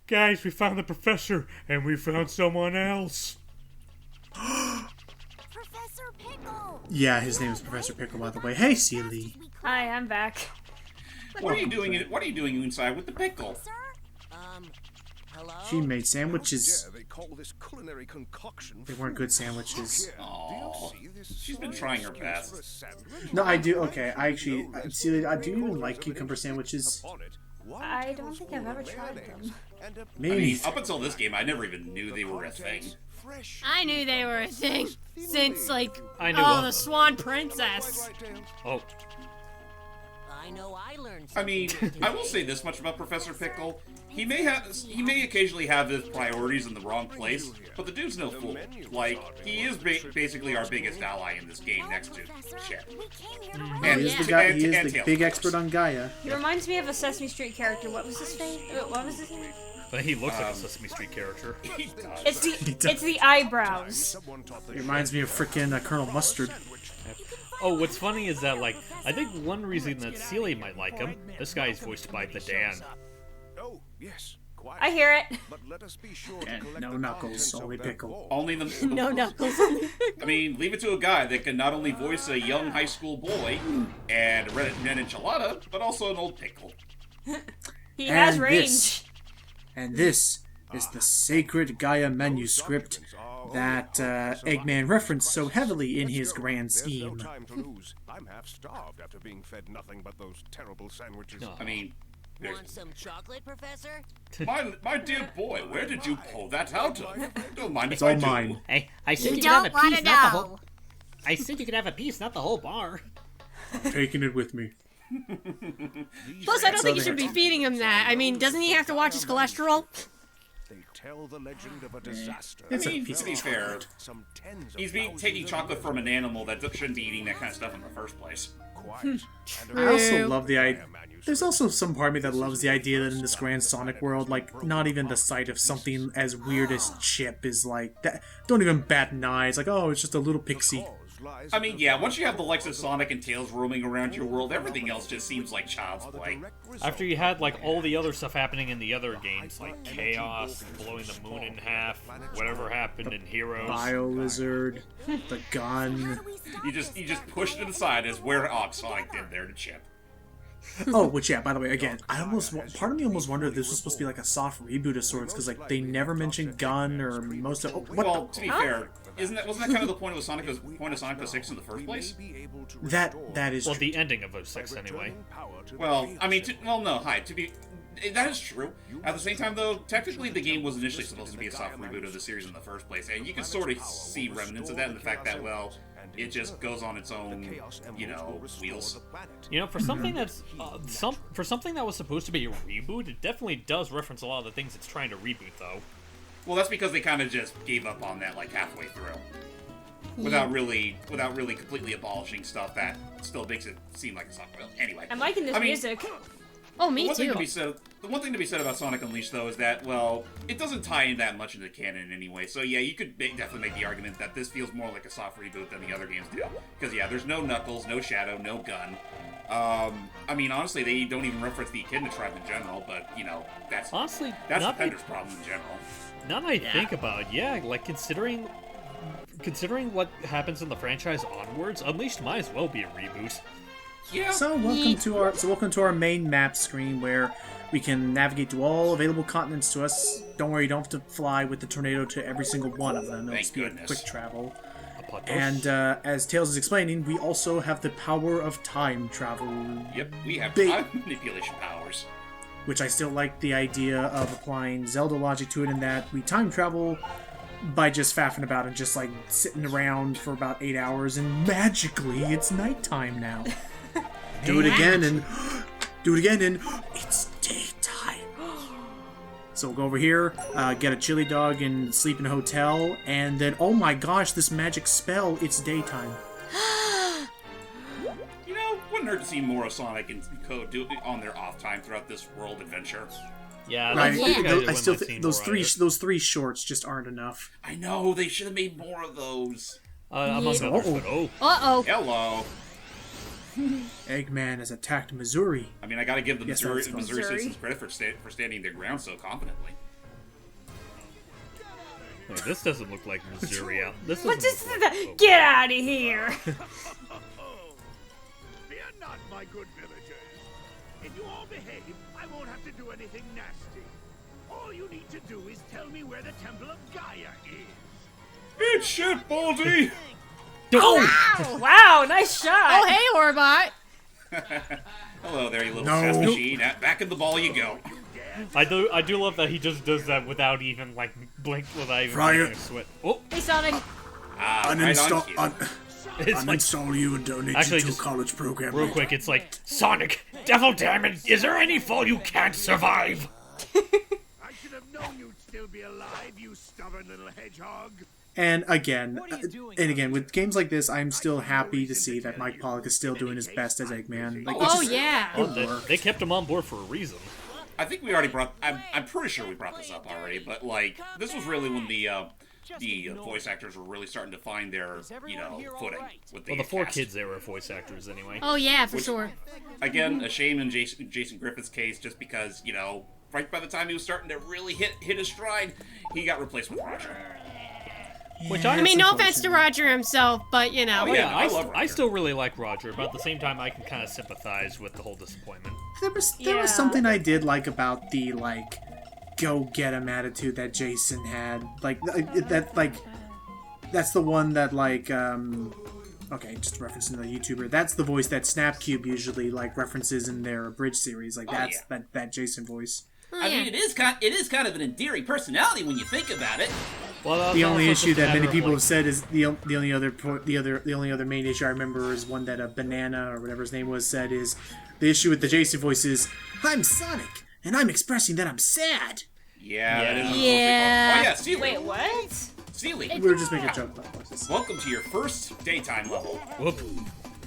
Guys, we found the professor, and we found someone else. Professor Pickle! Yeah, his name is Professor Pickle, by the way. Hey, Sealy. Hi, I'm back. What are you doing? What are you doing inside with the pickle? Hello? She made sandwiches. They call this culinary concoction. They weren't good sandwiches. Aww. She's been trying her best. No, I do. Okay, I actually, Sealy, I do even like cucumber sandwiches. I don't think I've ever tried them. I mean, up until this game, I never even knew they were a thing. I knew they were a thing since, like, I knew the Swan Princess. Oh. I know I learned I mean, I will say this much about Professor Pickle. He may occasionally have his priorities in the wrong place, but the dude's no fool. Like, he is basically our biggest ally in this game next to Chip. He is the guy. He is the big expert on Gaia. He reminds me of a Sesame Street character. What was his name? What was his name? But he looks like a Sesame Street character. He does. It's the eyebrows. He reminds me of frickin' Colonel Mustard. Oh, what's funny is that, like, I think one reason that Sealy might like him, this guy is voiced by the Dan. Oh, yes. Quite. I hear it. But let us be sure And to collect no the knuckles, contents of only that pickle. vault. Only the No knuckles. I mean, leave it to a guy that can not only voice a young high school boy and a red enchilada, but also an old pickle. He has And range. This is the sacred Gaia manuscript that Eggman referenced so heavily in his grand There's no scheme. time to lose. I'm half starved after being fed nothing but those terrible sandwiches. I mean, Want some chocolate, Professor? my dear boy, where did you pull that out of? Don't mind It's if I all do. mine. Hey, I said You you could have don't a want piece, to not the whole. know. I said you could have a piece, not the whole bar. Taking it with me. Plus, I don't think you should be feeding him that. I mean, doesn't he have to watch his cholesterol? They tell the legend of a disaster. It's a I mean, piece to of be fair, Some tens of he's thousands taking of chocolate years from an animal that shouldn't be eating that kind of stuff in the first place. Quite. And I also True. love the idea. There's also some part of me that loves the idea that in this grand Sonic world, like, not even the sight of something as weird as Chip is like, that. Don't even bat an eye. It's like, oh, it's just a little pixie. I mean, yeah, once you have the likes of Sonic and Tails roaming around your world, everything else just seems like child's play. After you had, like, all the other stuff happening in the other games, like Chaos, blowing the moon in half, whatever happened in Heroes. Bio Lizard, the gun. You just pushed it aside as where Sonic did there to Chip. Oh, which, yeah, by the way, again, part of me almost wondered if this was supposed to be like a soft reboot of sorts, because, like, they never mentioned gun or most of. Oh, what Well, to be fair, wasn't that kind of the point of Sonic 06 in the first place? That is Well, true. the ending of 06 anyway. Well, I mean, that is true. At the same time, though, technically the game was initially supposed to be a soft reboot of the series in the first place, and you can sort of see remnants of that in the fact that, well, it just goes on its own, wheels. You know, for something that's for something that was supposed to be a reboot, it definitely does reference a lot of the things it's trying to reboot, though. Well, that's because they kind of just gave up on that like halfway through, without really completely abolishing stuff that still makes it seem like a soft. Well, anyway, I'm liking this music. Oh, me the too. one thing to be said about Sonic Unleashed, though, is that, well, it doesn't tie in that much into canon anyway. So yeah, you could definitely make the argument that this feels more like a soft reboot than the other games do. Because yeah, there's no Knuckles, no Shadow, no gun. I mean, honestly, they don't even reference the Echidna tribe in general. But that's Honestly, Defender's problem in general. Now that I think about it, yeah, like considering what happens in the franchise onwards, Unleashed might as well be a reboot. Yeah. So welcome to our main map screen where we can navigate to all available continents to us. Don't worry, you don't have to fly with the tornado to every single one of them. It'll Thank just be a goodness. quick travel. Apotos. And as Tails is explaining, we also have the power of time travel. Yep, we have Big- time manipulation powers. Which I still like the idea of applying Zelda logic to it in that we time travel by just faffing about and just like sitting around for about 8 hours and magically it's nighttime now. Do it again and it's daytime. So we'll go over here, get a chili dog and sleep in a hotel, and then, oh my gosh, this magic spell, it's daytime. Wouldn't hurt to see more of Sonic and Code do on their off time throughout this world adventure. Yeah, Right, that's something I still wouldn't think mind those seeing three more those 3 shorts just aren't enough. I know, they should have made more of those. among others, but Uh-oh. Hello. Eggman has attacked Mazuri. I mean, I gotta give the Yes, Missouri that's called citizens Missouri. credit for standing their ground so confidently. Wait, this doesn't look like Mazuri out. This What doesn't is look that? like- Get out of here! Fear not, my good villagers. If you all behave, I won't have to do anything nasty. All you need to do is tell me where the Temple of Gaia is. Eat shit, Baldy! Oh! Wow, nice shot. Oh, hey, Orbot! Hello there, you little No. chess machine. Back in the ball you go. I do love that he just does that without even like blink, without even Fryer. making a sweat. Oh, Hey, Sonic. Right on cue. it's like uninstall you and donate Actually, you to a just college program. real quick. It's like Sonic, Devil Damon. Is there any fall you can't survive? I should have known you'd still be alive, you stubborn little hedgehog. And again, with games like this, I'm still happy to see that Mike Pollock is still doing his best as Eggman. Like, Oh, yeah. They kept him on board for a reason. I think we already brought. I'm pretty sure we brought this up already, but like this was really when the voice actors were really starting to find their footing with the Well, the 4 cast. kids, they were voice actors anyway. Oh, yeah, for sure. Again, a shame in Jason Griffith's case, just because right by the time he was starting to really hit his stride, he got replaced with Roger. Which I mean, no offense to Roger himself, but, you know. Oh, yeah. I I, love I Roger. still really like Roger, but at the same time, I can kind of sympathize with the whole disappointment. There was something I did like about the like go get him attitude that Jason had. That's the one that okay, just referencing the YouTuber. That's the voice that Snapcube usually like references in their abridged series. Like that's that Jason voice. Oh, I yeah. mean, it is kind of an endearing personality when you think about it. Well, The only also issue just a that many matter of, people like, have said is the only other main issue I remember is one that a Banana or whatever his name was said is the issue with the Jason voice is I'm Sonic and I'm expressing that I'm sad. Yeah, that is Yeah. Oh yeah, Sealy. Wait, what? Sealy. We were just making a joke about voices. Welcome to your first daytime level. Whoop.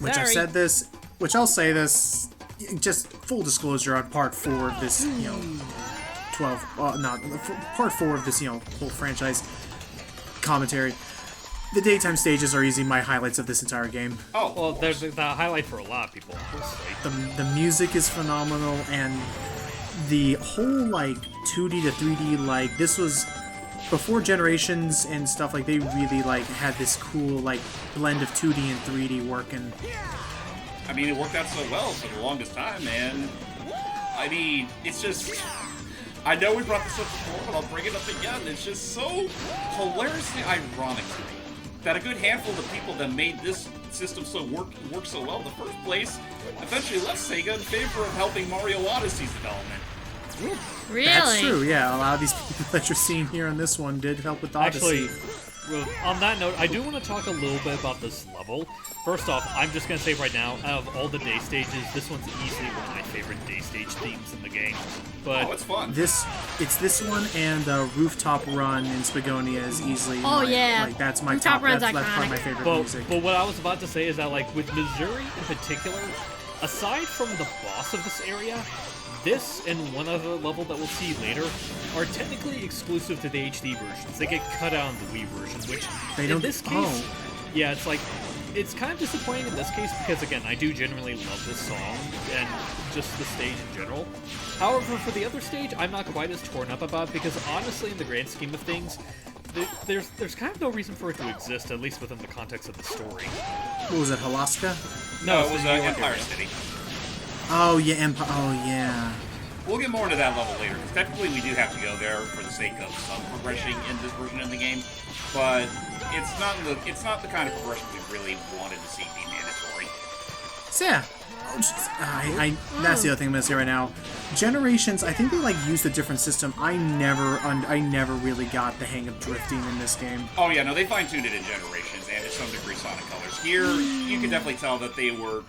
Which I've Sorry. said this, which I'll say this, just full disclosure on part 4 of this, 12, part 4 of this, whole franchise commentary. The daytime stages are easily my highlights of this entire game. Oh, Well, there's the highlight for a lot of people, honestly. The music is phenomenal, and the whole, 2D to 3D, this was before Generations and stuff, they really, had this cool, blend of 2D and 3D working. I mean, it worked out so well for the longest time, man. I mean, it's just... I know we brought this up before, but I'll bring it up again. It's just so hilariously ironic to me that a good handful of the people that made this system work so well in the first place eventually left Sega in favor of helping Mario Odyssey's development. Really? That's true, yeah. A lot of these people that you're seeing here on this one did help with Odyssey. Actually, well, on that note, I do want to talk a little bit about this level. First off, I'm just going to say right now, out of all the day stages, this one's easily one of my favorite day stage themes in the game. But Oh, it's fun. It's this one and Rooftop Run in Spagonia is easily that's my Rooftop top. Run's That's probably iconic. my favorite But, music. but what I was about to say is that, with Mazuri in particular, aside from the boss of this area, this and one other level that we'll see later are technically exclusive to the HD versions. They get cut out in the Wii version, which They in don't- this case, yeah, it's kind of disappointing in this case because, again, I do genuinely love this song and just the stage in general. However, for the other stage, I'm not quite as torn up about because, honestly, in the grand scheme of things, there's kind of no reason for it to exist, at least within the context of the story. What was it, Halaska? No, it it's was the New York Empire area. City. Oh yeah, Empire. Oh yeah. We'll get more into that level later, because technically we do have to go there for the sake of some progression in this version of the game, but it's not the kind of progression we really wanted to see be mandatory. So yeah. Oh, jeez. That's the other thing I'm gonna say right now. Generations, I think they used a different system. I never really got the hang of drifting in this game. Oh yeah, no, they fine-tuned it in Generations, and to some degree Sonic Colors. Here, you can definitely tell that they were,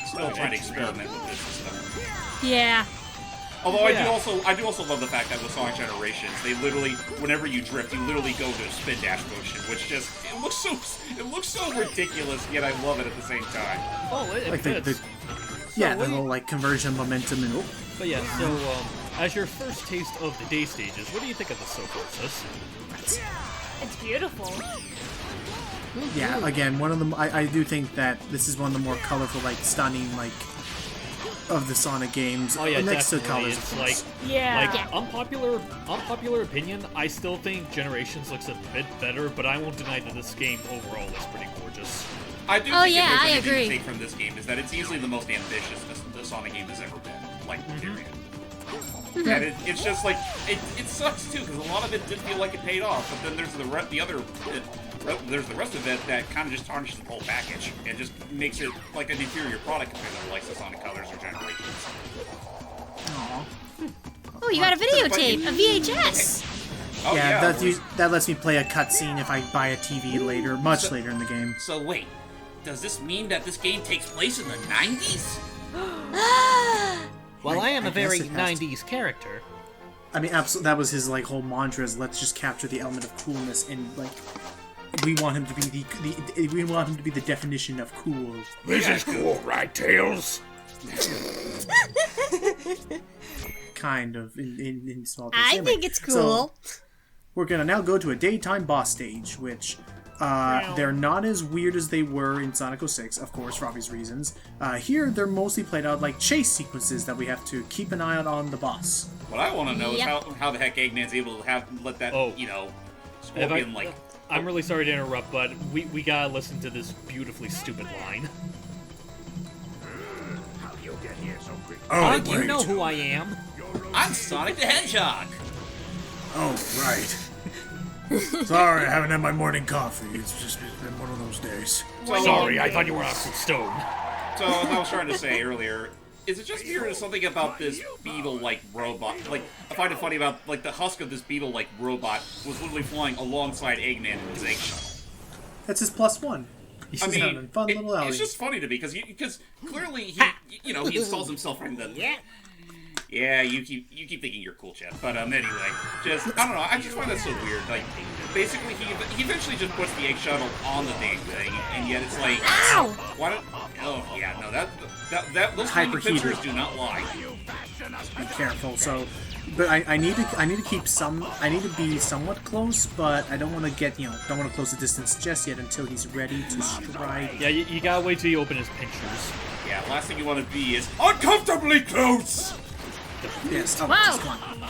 still trying to experiment with this system. Yeah. Although Yeah. I do also love the fact that with Sonic Generations, they literally, whenever you drift, you literally go to a spin dash motion, which just it looks so ridiculous, yet I love it at the same time. Oh, it Like fits. the whole conversion momentum and But yeah, so as your first taste of the day stages, what do you think of this so far, sis? It's beautiful. yeah. Again, one of them. I do think that this is one of the more colorful, stunning, of the Sonic games. Oh yeah, next to definitely. Colors. It's like, Yeah. unpopular opinion. I still think Generations looks a bit better, but I won't deny that this game overall is pretty gorgeous. I do Oh, think yeah, if I there's anything agree. to take from this game is that it's easily the most ambitious the Sonic game has ever been. Like, period. And it's just like, it sucks too, because a lot of it did feel like it paid off, but then there's there's the rest of it that kind of just tarnishes the whole package and just makes it like an inferior product compared to the likes of Sonic Colors or Generations. Oh, you got a videotape, a VHS. Oh, Yeah, yeah, that lets me play a cutscene if I buy a TV later, much later in the game. So wait, does this mean that this game takes place in the 90s? Well, I am I a very guess it has to. 90s character. I mean, absolutely, that was his like whole mantra: is let's just capture the element of coolness, and like we want him to be we want him to be the definition of cool. This is cool, right, Tails? Kind of in small bits. I Anyway, think it's so cool. we're gonna now go to a daytime boss stage, which they're not as weird as they were in Sonic 06, of course, for obvious reasons. Here, they're mostly played out like chase sequences that we have to keep an eye out on the boss. What I want to know is Yep. how the heck Eggman's able to let that, Oh. Scorpion, I'm really sorry to interrupt, but we gotta listen to this beautifully stupid line. How you get here so quick? Oh, Do you know who I am? I'm Sonic the Hedgehog. Oh, right. Sorry, I haven't had my morning coffee. It's been one of those days. Sorry, I thought you were off some stone. So, as I was trying to say earlier, is it just me or is something about this beetle-like robot? Like, I find it funny about, like, the husk of this beetle-like robot was literally flying alongside Eggman in his egg shuttle. That's his +1. He's I having a mean, fun little outing. it's just funny to me, because clearly he installs himself in the... Yeah, you keep thinking you're cool, Chad. But anyway, just I don't know. I just find that so weird. Like, basically, he eventually just puts the egg shuttle on the dang thing, and yet it's like, Ow! why don't? Oh yeah, no, that those Hyperheated. pictures do not lie. Be careful. So, but I need to keep some. I need to be somewhat close, but I don't want to get don't want to close the distance just yet until he's ready to strike. Yeah, you gotta wait till you open his pictures. Yeah, last thing you want to be is uncomfortably close. Yes. Oh, Wow. just come on.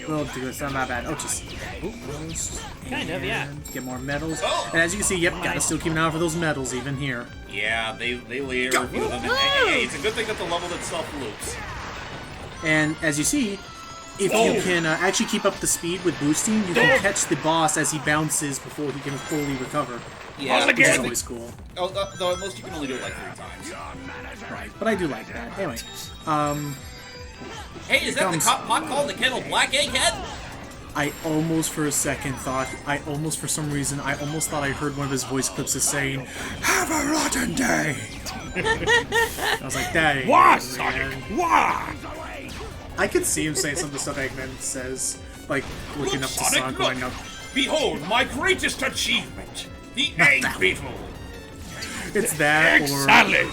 We'll do it. It's not bad. Oh, just close. Kind of, yeah. Get more medals. Oh. And as you can see, yep, gotta still keep an eye out for those medals even here. Yeah, they layer a few of them. And, hey, it's a good thing that the level itself loops. And as you see, if you can actually keep up the speed with boosting, you can catch the boss as he bounces before he can fully recover. Yeah, Which is always cool. Oh, though at most you can only do it like 3 times. Right. But I do like that. Anyway, Hey, is that the pot called the kettle black egghead? I almost for a second thought, I almost thought I heard one of his voice clips as saying, "Have a rotten day." I was like, that ain't Why, it, Sonic? man. Why? I could see him saying some of the stuff Eggman says, like looking Look, up to Sonic, Sonic, going look. up. Behold, my greatest achievement, the Egg Beetle. It's that, Egg or salad.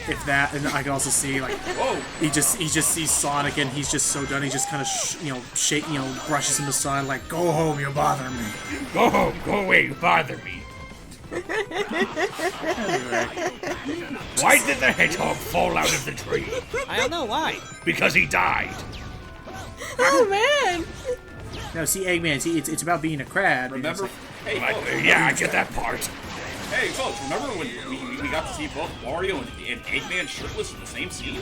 if that, and I can also see like Oh, he just sees Sonic and he's just so done. He just kind of brushes him aside like, "Go home, you bother me." Go home. Go away. You bother me. Anyway, Why did the hedgehog fall out of the tree? I don't know why. Because he died. Oh man! no, see Eggman, see it's about being a crab. and it's remember? like, Hey, folks, Yeah, I get that part. hey, folks, remember when we got to see both Wario and Eggman shirtless in the same scene?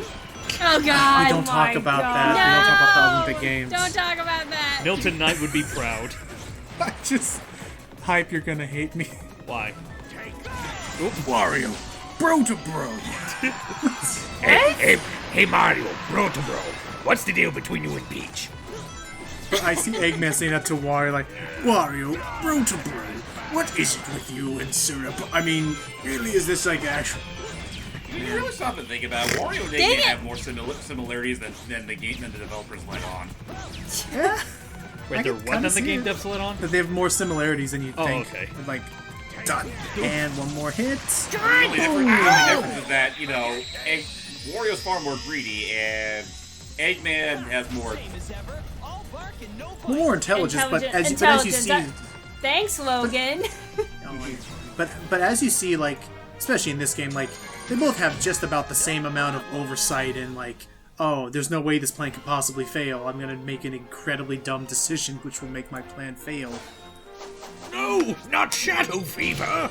Oh god! we don't talk about that. No! We don't talk about the Olympic Games. Don't talk about that! Milton Knight would be proud. Just hype. You're gonna hate me. Why? Wario, bro to bro. Hey, Mario, bro to bro. What's the deal between you and Peach? I see Eggman saying that to Wario, like, Wario, bro to bro. What is it with you and syrup? I mean, really, is this like actual? When you really stop and think about it, Wario and Dang Eggman it. have more similarities than the developers let on. Yeah. Wait, they're can what kinda on the see game it. devs let on? But they have more similarities than you Oh, think. okay. Like, done. And one more hit. The only difference is that, Wario's far more greedy, and Eggman has more. More intelligence, but as you see, Thanks, Logan. but as you see, like especially in this game, like, they both have just about the same amount of oversight and, like, oh, there's no way this plan could possibly fail. I'm gonna make an incredibly dumb decision which will make my plan fail. No, not Shadow Fever!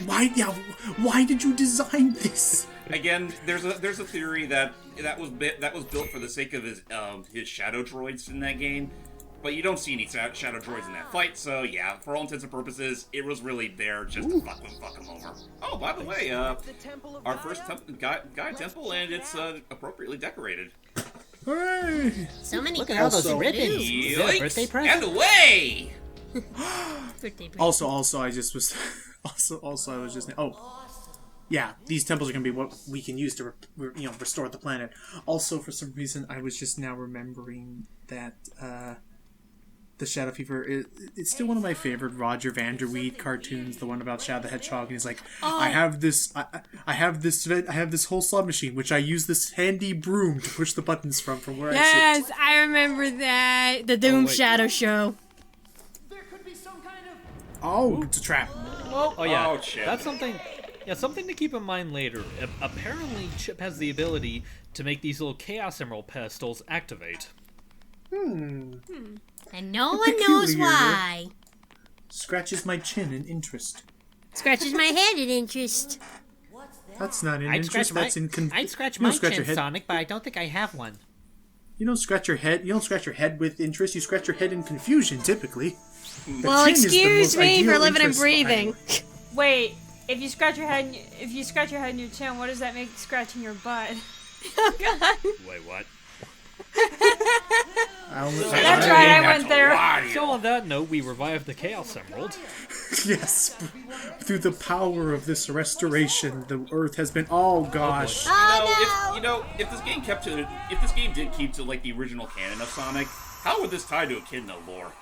Why did you design this? Again, there's a theory that was built for the sake of his shadow droids in that game, but you don't see any shadow droids in that fight. So yeah, for all intents and purposes, it was really there just to fuck him over. Oh, by the way, our first Gaia temple, and it's appropriately decorated. Hooray! So many Look at all those Also- ribbons. Is that a birthday Yikes! present? And away! birthday present. Also, I just was. Also, I was just. Oh, yeah. These temples are gonna be what we can use to, restore the planet. Also, for some reason, I was just now remembering that the Shadow Fever it's still one of my favorite Roger Vanderweed cartoons. The one about Shadow the Hedgehog, and he's like, I have this whole slot machine which I use this handy broom to push the buttons from where I sit. Yes, I remember that. The Doom Shadow Show. Oh, it's a trap. Oh yeah, Oh, Chip. that's something. Yeah, something to keep in mind later. Apparently, Chip has the ability to make these little Chaos Emerald pedestals activate. And no one knows Peculiar. why. Scratches my chin in interest. Scratches my head in interest. That's not in I'd interest. scratch my, That's in I'd scratch you don't my scratch chin, your head. Sonic, but I don't think I have one. You don't scratch your head. You don't scratch your head with interest. You scratch your head in confusion, typically. The Well, chin is the excuse most me for ideal living and interest breathing. Wait, if you scratch your head, in your chin, what does that make scratching your butt? Oh God. Wait, what? That's right, I went there. So on that note, we revived the Chaos Emerald. Yes, through the power of this restoration, the Earth has been. Oh gosh. If this game did keep to like the original canon of Sonic, how would this tie to Echidna lore?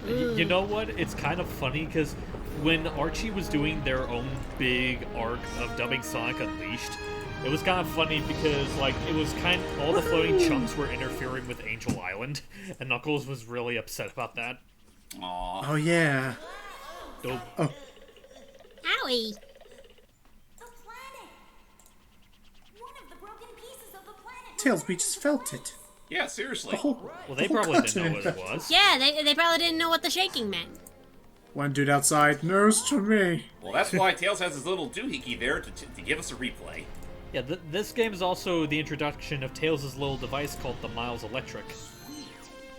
You know what? It's kind of funny because when Archie was doing their own big arc of dubbing Sonic Unleashed, it was kind of funny because like it was all the floating chunks were interfering with Angel Island, and Knuckles was really upset about that. Aww. Oh yeah. Dope. Owie. The planet! One of the broken pieces of the planet. Tails, we just felt it. Yeah, seriously. Well, they probably didn't know what it was. Yeah, they probably didn't know what the shaking meant. One dude outside, nurse to me. Well, that's why Tails has his little doohickey there to give us a replay. Yeah, this game is also the introduction of Tails' little device called the Miles Electric.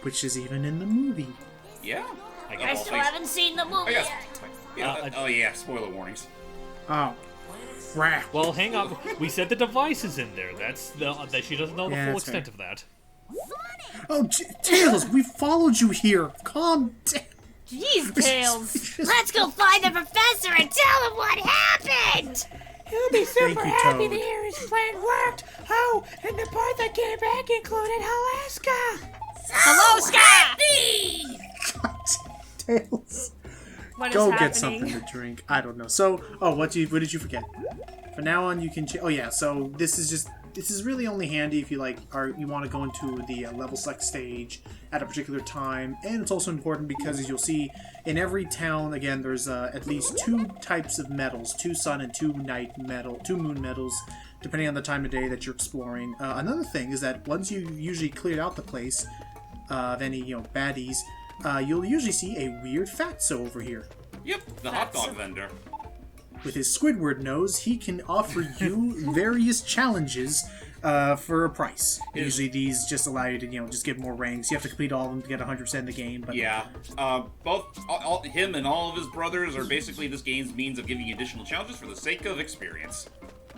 Which is even in the movie. Yeah. I still haven't seen the movie yes. yet. Yeah, spoiler warnings. Oh. Crap. Well, hang on. We said the device is in there. That she doesn't know the Yeah, full that's extent of that. Oh, Tails, we followed you here. Calm down. Jeez, Tails. Let's go find the professor and tell him what happened! He'll be Thank super you, happy Toad. to hear his plan worked. Oh, and the part that came back included Alaska. Hello, Scott! Tails. What is Go happening? get something to drink. I don't know. So, what did you forget? From now on, you can. Oh yeah. So this is really only handy if you you want to go into the level select stage at a particular time, and it's also important because as you'll see in every town, again, there's at least 2 types of medals: 2 sun and 2 moon medals, depending on the time of day that you're exploring. Another thing is that once you usually cleared out the place of any baddies, you'll usually see a weird fatso over here. Yep, the hot dog vendor. With his Squidward nose, he can offer you various challenges for a price. Usually these just allow you to, just get more ranks. You have to complete all of them to get 100% in the game. But Yeah, both him and all of his brothers are basically this game's means of giving you additional challenges for the sake of experience.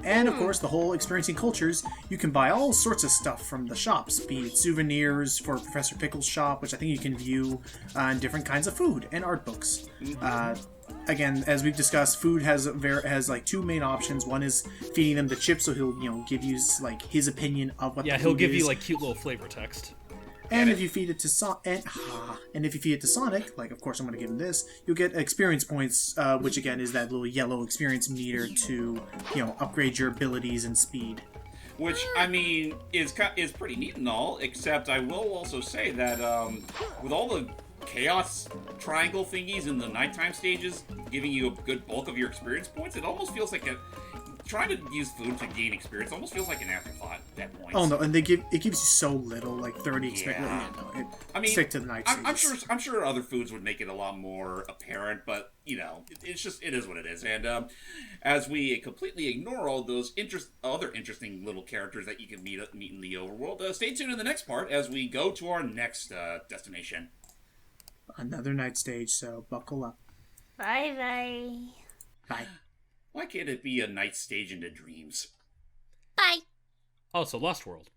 And of course, the whole experiencing cultures, you can buy all sorts of stuff from the shops, be it souvenirs for Professor Pickle's shop, which I think you can view, and different kinds of food and art books. Again, as we've discussed, food has like 2 main options. One is feeding them the chips, so he'll give you like his opinion of what. Yeah, the he'll food give is. you like cute little flavor text. And if you feed it to and if you feed it to Sonic, like of course I'm going to give him this, you'll get experience points, which again is that little yellow experience meter to upgrade your abilities and speed. Which, I mean, is pretty neat and all, except I will also say that with all the chaos triangle thingies in the nighttime stages, giving you a good bulk of your experience points, it almost feels like trying to use food to gain experience almost feels like an afterthought at points. Oh no, and it gives you so little, like 30 experience. Yeah. I mean, stick to the night stages. I'm sure other foods would make it a lot more apparent, but you know, it is what it is. And as we completely ignore all those other interesting little characters that you can meet in the overworld, stay tuned in the next part as we go to our next destination. Another night stage, so buckle up. Bye. Bye. Why can't it be a night stage into dreams? Bye. Also, Lost World.